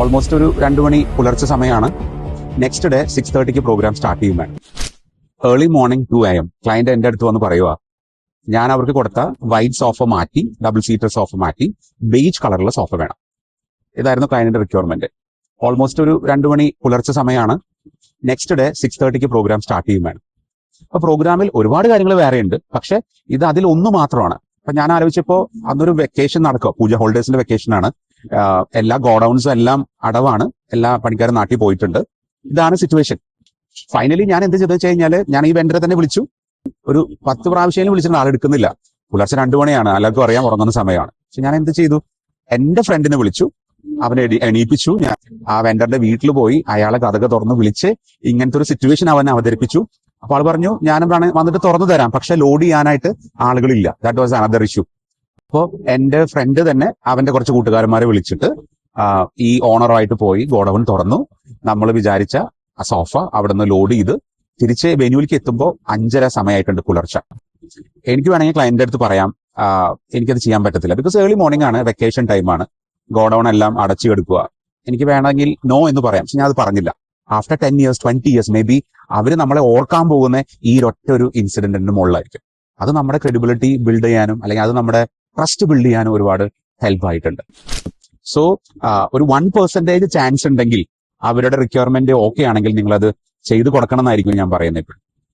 Almost ഒരു 2 മണി പുലർച്ചെ സമയമാണ്. നെക്സ്റ്റ് ഡേ 6:30 പ്രോഗ്രാം സ്റ്റാർട്ട് ചെയ്യും വേണം. ഏർലി മോർണിംഗ് 2 AM ക്ലയന്റ് എന്റെ അടുത്ത് വന്ന് പറയുക, ഞാൻ അവർക്ക് കൊടുത്ത വൈറ്റ് സോഫ മാറ്റി, ഡബിൾ സീറ്റർ സോഫ മാറ്റി, ബേജ് കളറുള്ള സോഫ വേണം. ഇതായിരുന്നു ക്ലയന്റിന്റെ റിക്വയർമെന്റ്. ഓൾമോസ്റ്റ് ഒരു 2 മണി പുലർച്ചെ സമയമാണ്. നെക്സ്റ്റ് ഡേ 6:30 പ്രോഗ്രാം സ്റ്റാർട്ട് ചെയ്യും വേണം. അപ്പൊ പ്രോഗ്രാമിൽ ഒരുപാട് കാര്യങ്ങൾ വേറെ ഉണ്ട്, പക്ഷെ ഇത് അതിൽ ഒന്ന് മാത്രമാണ്. അപ്പൊ ഞാൻ ആലോചിച്ചപ്പോ അന്നൊരു വെക്കേഷൻ നടക്കുക, പൂജ ഹോളിഡേസിന്റെ വെക്കേഷൻ ആണ്. എല്ലാ ഗോഡൌൺസും എല്ലാം അടവാണ്, എല്ലാ പണിക്കാരും നാട്ടിൽ പോയിട്ടുണ്ട്. ഇതാണ് സിറ്റുവേഷൻ. ഫൈനലി ഞാൻ എന്ത് ചെയ്തെന്ന് വെച്ച് കഴിഞ്ഞാൽ, ഞാൻ ഈ വെണ്ടറെ തന്നെ വിളിച്ചു. ഒരു 10 പ്രാവശ്യം വിളിച്ചിട്ട് ആളെടുക്കുന്നില്ല. പുലർച്ചെ 2 മണിയാണ്, എല്ലാവർക്കും അറിയാൻ ഉറങ്ങുന്ന സമയമാണ്. പക്ഷെ ഞാൻ എന്ത് ചെയ്തു, എന്റെ ഫ്രണ്ടിനെ വിളിച്ചു, അവനെ എണീപ്പിച്ചു. ഞാൻ ആ വെണ്ടറിന്റെ വീട്ടിൽ പോയി അയാളെ കഥക തുറന്ന് വിളിച്ച് ഇങ്ങനത്തെ ഒരു സിറ്റുവേഷൻ അവനെ അവതരിപ്പിച്ചു. അപ്പോൾ ആൾ പറഞ്ഞു, ഞാൻ വന്നിട്ട് തുറന്നു തരാം, പക്ഷെ ലോഡ് ചെയ്യാനായിട്ട് ആളുകളില്ല. That was another issue. അപ്പോൾ എന്റെ ഫ്രണ്ട് തന്നെ അവന്റെ കുറച്ച് കൂട്ടുകാരന്മാരെ വിളിച്ചിട്ട് ഈ ഓണറുമായിട്ട് പോയി ഗോഡൌൺ തുറന്നു. നമ്മൾ വിചാരിച്ച ആ സോഫ അവിടെ നിന്ന് ലോഡ് ചെയ്ത് തിരിച്ച് വെന്യൂവിലേക്ക് എത്തുമ്പോൾ 5:30 സമയമായിട്ടുണ്ട് പുലർച്ചെ. എനിക്ക് വേണമെങ്കിൽ ക്ലയന്റിന്റെ അടുത്ത് പറയാം, എനിക്കത് ചെയ്യാൻ പറ്റത്തില്ല, ബിക്കോസ് ഏർലി മോർണിംഗ് ആണ്, വെക്കേഷൻ ടൈമാണ്, ഗോഡൌൺ എല്ലാം അടച്ചു കിടക്കുക. എനിക്ക് വേണമെങ്കിൽ നോ എന്ന് പറയാം, പക്ഷെ ഞാൻ അത് പറഞ്ഞില്ല. After 10 years 20 years may be അവര് നമ്മളെ ഓർക്കാൻ പോകുന്ന ഈ ഒറ്റ ഒരു ഇൻസിഡന്റിന്റെ മുകളിലായിരിക്കും. അത് നമ്മുടെ ക്രെഡിബിലിറ്റി ബിൽഡ് ചെയ്യാനും അല്ലെങ്കിൽ അത് നമ്മുടെ ട്രസ്റ്റ് ബിൽഡ് ചെയ്യാനും ഒരുപാട് ഹെൽപ്പ് ആയിട്ടുണ്ട്. സോ ഒരു 1% ചാൻസ് ഉണ്ടെങ്കിൽ അവരുടെ റിക്വയർമെന്റ് ഓക്കെ ആണെങ്കിൽ നിങ്ങൾ അത് ചെയ്തു കൊടുക്കണം എന്നായിരിക്കും ഞാൻ പറയുന്നത്.